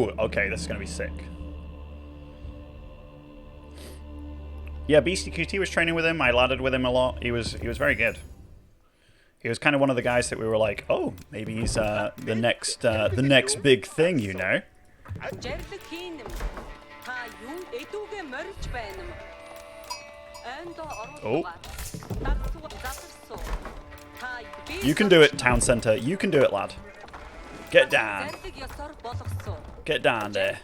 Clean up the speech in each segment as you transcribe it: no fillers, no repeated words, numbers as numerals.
Ooh, okay, this is going to be sick. Yeah, BCQT was training with him. I ladded with him a lot. He was very good. He was kind of one of the guys that we were like, oh, maybe he's the next big thing, you know. Oh. You can do it, town centre. You can do it, lad. Get down. Get down there.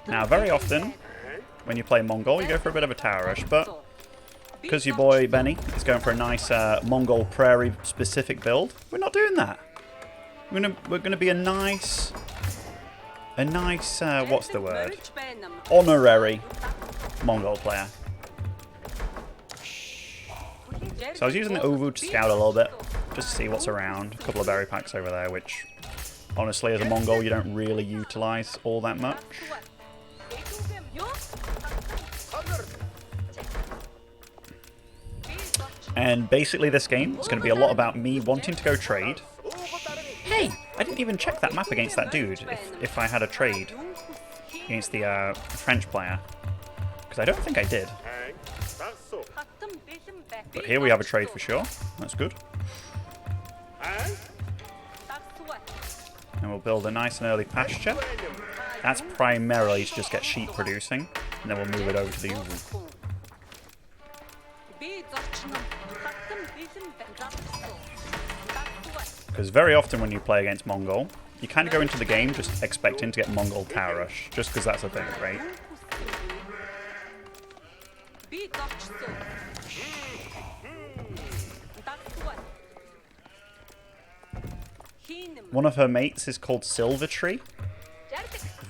Now, very often, when you play Mongol, you go for a bit of a tower rush, but because your boy Benny is going for a nice Mongol prairie-specific build, we're not doing that. We're gonna be a nice, what's the word? Honorary Mongol player. So I was using the Ovu to scout a little bit, just to see what's around. A couple of berry packs over there, which, honestly, as a Mongol, you don't really utilize all that much. And basically this game is going to be a lot about me wanting to go trade. Hey, I didn't even check that map against that dude, if I had a trade against the French player. Because I don't think I did. But here we have a trade for sure. That's good. And we'll build a nice and early pasture. That's primarily to just get sheep producing. And then we'll move it over to the Uvu. Because very often when you play against Mongol, you kind of go into the game just expecting to get Mongol Tower Rush. Just because that's a thing, right? One of her mates is called Silver Tree.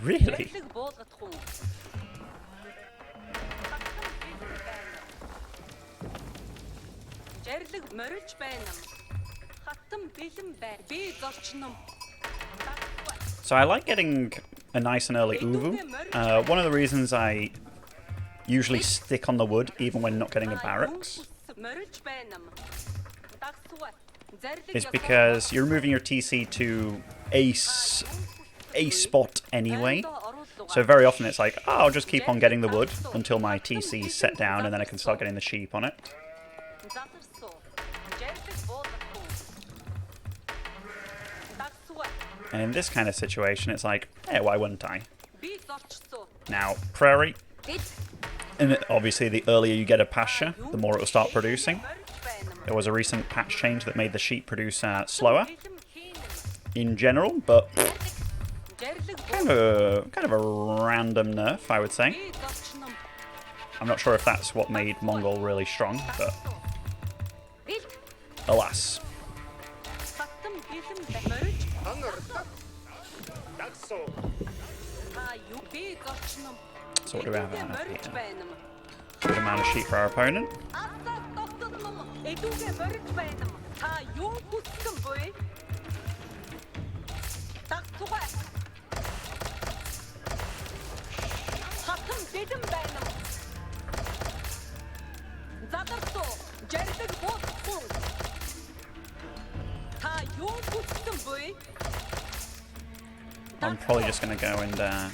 Really? So I like getting a nice and early Uvu. One of the reasons I usually stick on the wood even when not getting a barracks is because you're moving your TC to a spot anyway. So very often it's like, oh, I'll just keep on getting the wood until my TC is set down and then I can start getting the sheep on it. And in this kind of situation, it's like, hey, why wouldn't I? Now, prairie, and obviously the earlier you get a pasture, the more it will start producing. There was a recent patch change that made the sheep produce slower in general, but kind of a random nerf, I would say. I'm not sure if that's what made Mongol really strong, but alas. So what do we have here? Good amount of sheep for our opponent. I'm probably just going to go and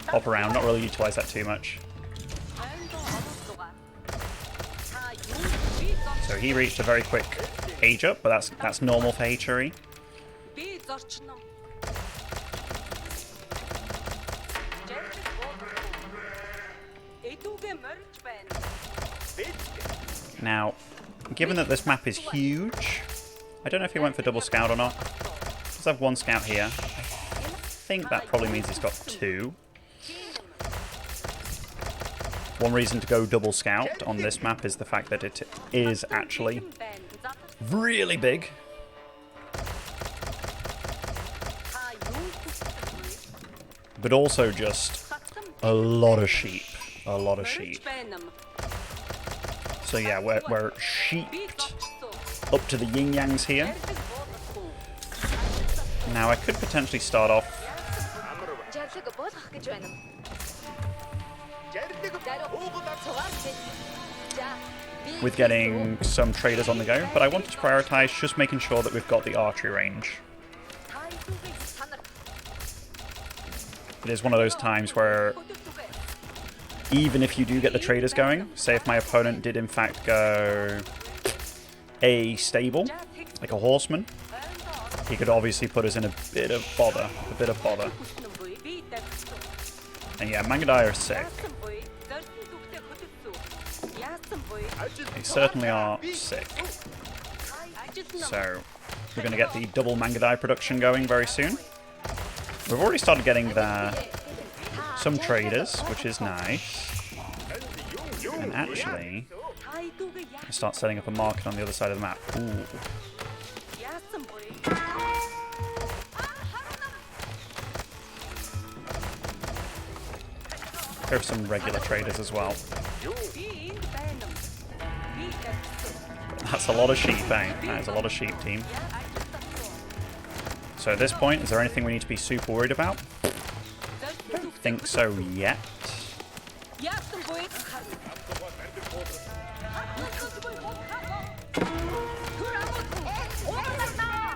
hop around, not really utilize that too much. So he reached a very quick age up, but that's normal for HRE. Now, given that this map is huge, I don't know if he went for double scout or not. Does have one scout here. I think that probably means he's got two. One reason to go double scout on this map is the fact that it is actually really big. But also just a lot of sheep. A lot of sheep. So yeah, we're sheeped up to the yin-yangs here. Now I could potentially start off with getting some traders on the go, but I wanted to prioritize just making sure that we've got the archery range. It is one of those times where even if you do get the traders going, say if my opponent did in fact go a stable, like a horseman, he could obviously put us in a bit of bother. And yeah, Mangudai are sick. They certainly are sick. So we're going to get the double Mangudai production going very soon. We've already started getting some traders, which is nice. And actually, let's start setting up a market on the other side of the map. Ooh. Go for some regular traders as well. That's a lot of sheep, eh? That is a lot of sheep, team. So at this point, is there anything we need to be super worried about? I don't think so yet.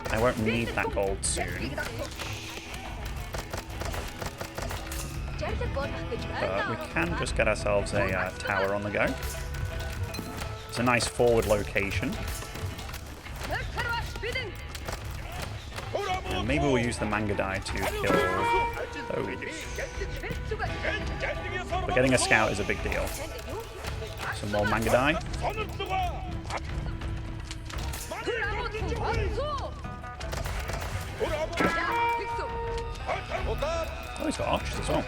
I won't need that gold soon. But we can just get ourselves a tower on the go. It's a nice forward location. And maybe we'll use the Mangudai to kill those. But getting a scout is a big deal. Some more Mangudai. Oh, he's got archers as well.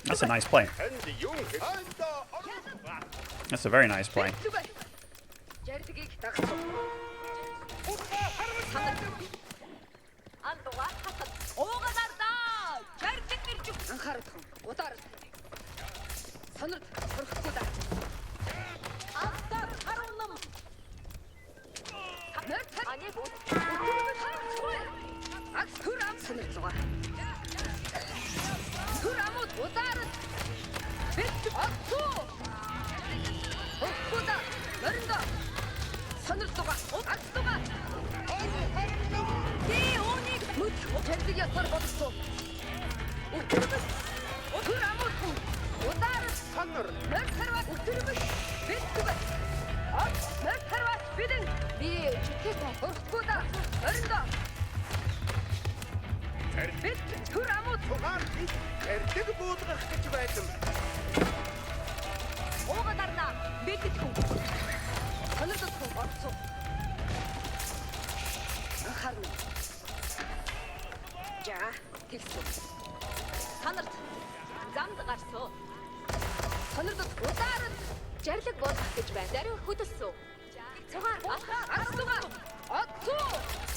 That's a nice play. That's a very nice play.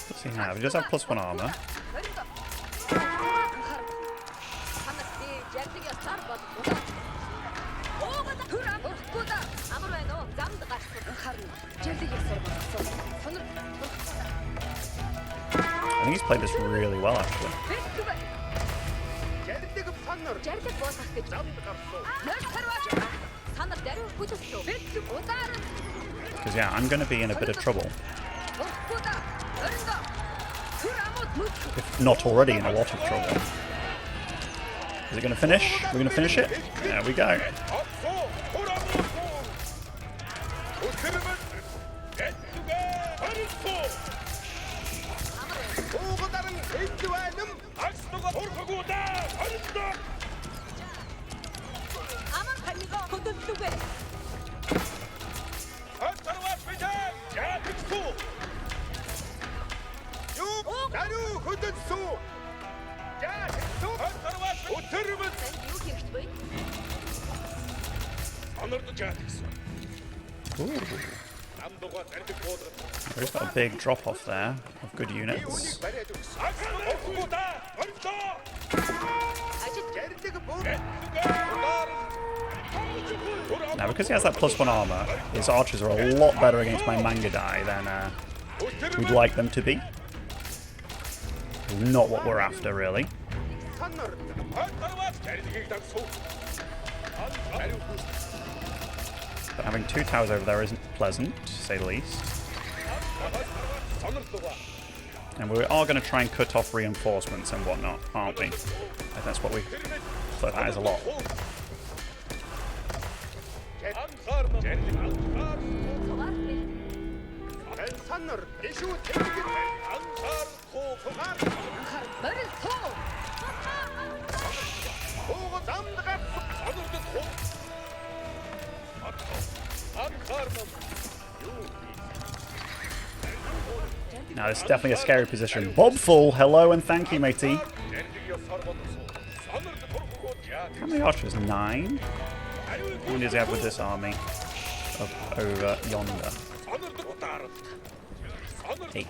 What's he have? He does have +1 armor. I think he's played this really well, actually. Because yeah, I'm going to be in a bit of trouble. If not already in a lot of trouble. Is it going to finish? We're going to finish it? There we go. Ooh. There's got a big drop off there of good units. Now, because he has that +1 armor, his archers are a lot better against my Mangudai than we'd like them to be. Not what we're after, really. But having 2 towers over there isn't pleasant, to say the least. And we are going to try and cut off reinforcements and whatnot, aren't we? I think that's what we... So that is a lot. Now, it's definitely a scary position. Bobful, hello and thank you, matey. How many archers? 9? How many does he have with this army? Over yonder. 8.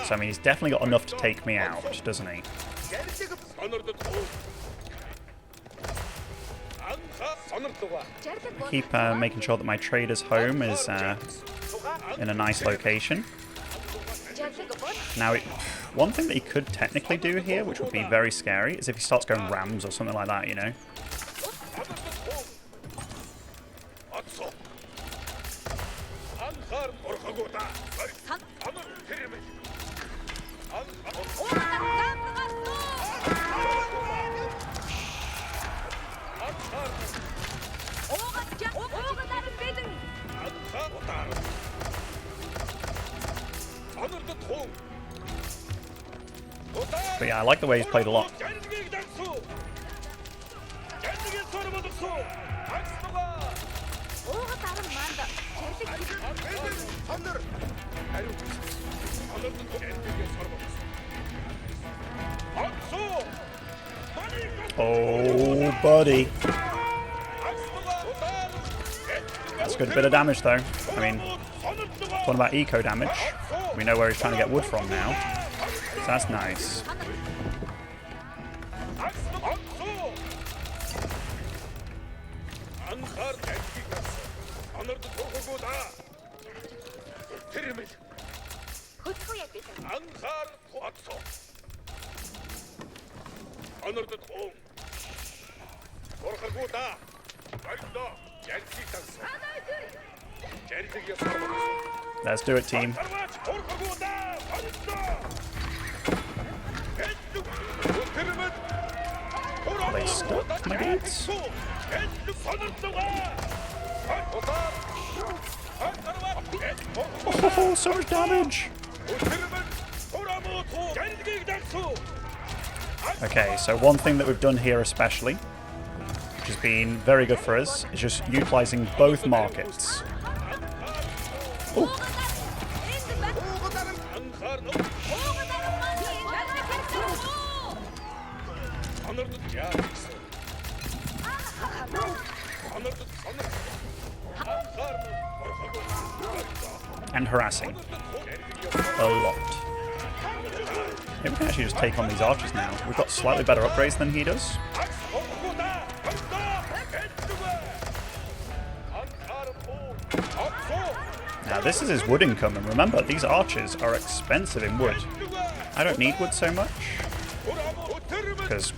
So, I mean, he's definitely got enough to take me out, doesn't he? I keep making sure that my trader's home is in a nice location. Now, one thing that he could technically do here, which would be very scary, is if he starts going rams or something like that, you know? But yeah, I like the way he's played a lot. Oh, buddy. That's a good bit of damage, though. I mean, what about eco damage? We know where he's trying to get wood from now. So that's nice. Let's do it, team. Are they stuck, my dudes? Oh, so much damage! Okay, so one thing that we've done here especially, which has been very good for us, is just utilizing both markets. Ooh. And harassing. A lot. Maybe we can actually just take on these archers now. We've got slightly better upgrades than he does. Now this is his wood income, and remember, these archers are expensive in wood. I don't need wood so much, because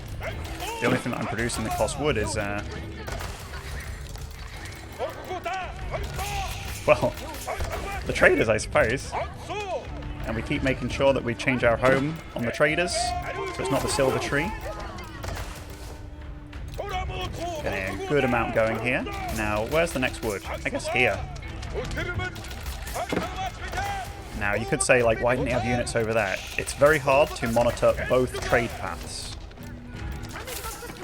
the only thing that I'm producing that costs wood is, well, the traders, I suppose. And we keep making sure that we change our home on the traders, so it's not the silver tree. Getting a good amount going here. Now, where's the next wood? I guess here. Now, you could say, like, why didn't he have units over there? It's very hard to monitor both trade paths,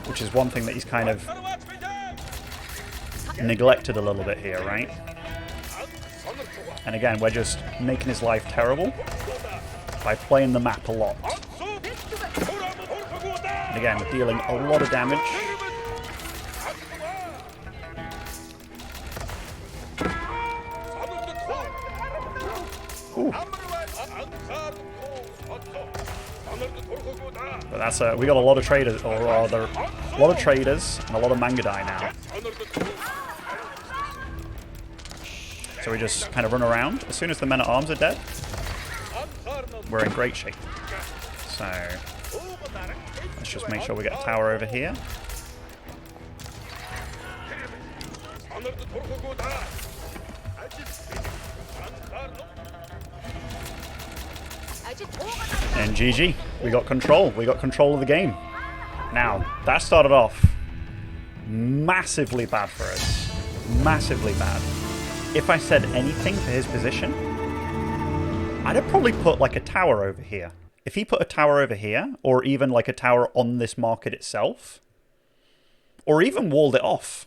which is one thing that he's kind of neglected a little bit here, right? And again, we're just making his life terrible by playing the map a lot. And again, dealing a lot of damage. Ooh. But that's we got a lot of traders, or rather, a lot of traders and a lot of Mangadai now. So we just kind of run around. As soon as the men-at-arms are dead, we're in great shape. So let's just make sure we get a tower over here. And GG, we got control. We got control of the game. Now, that started off massively bad for us. Massively bad. If I said anything for his position, I'd have probably put like a tower over here. If he put a tower over here, or even like a tower on this market itself, or even walled it off.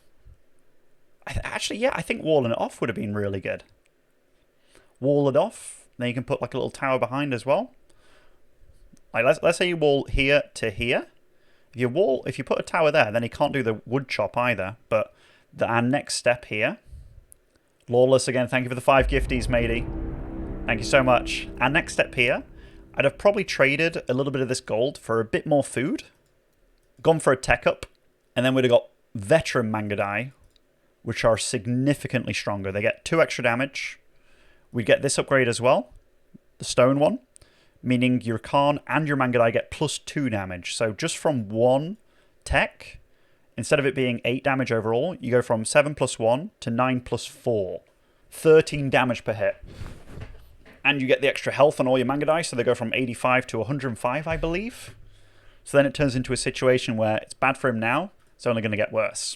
Actually, yeah, I think walling it off would have been really good. Wall it off, then you can put like a little tower behind as well. Like let's say you wall here to here. If you put a tower there, then he can't do the wood chop either. But our next step here, Lawless again, thank you for the 5 gifties, matey. Thank you so much. Our next step here, I'd have probably traded a little bit of this gold for a bit more food, gone for a tech up, and then we'd have got veteran Mangadai, which are significantly stronger. They get 2 extra damage. We'd get this upgrade as well, the stone one, meaning your Khan and your Mangadai get +2 damage. So just from 1 tech, instead of it being 8 damage overall, you go from 7 + 1 to 9 + 4. 13 damage per hit. And you get the extra health on all your Mangadai, so they go from 85 to 105, I believe. So then it turns into a situation where it's bad for him now, it's only going to get worse.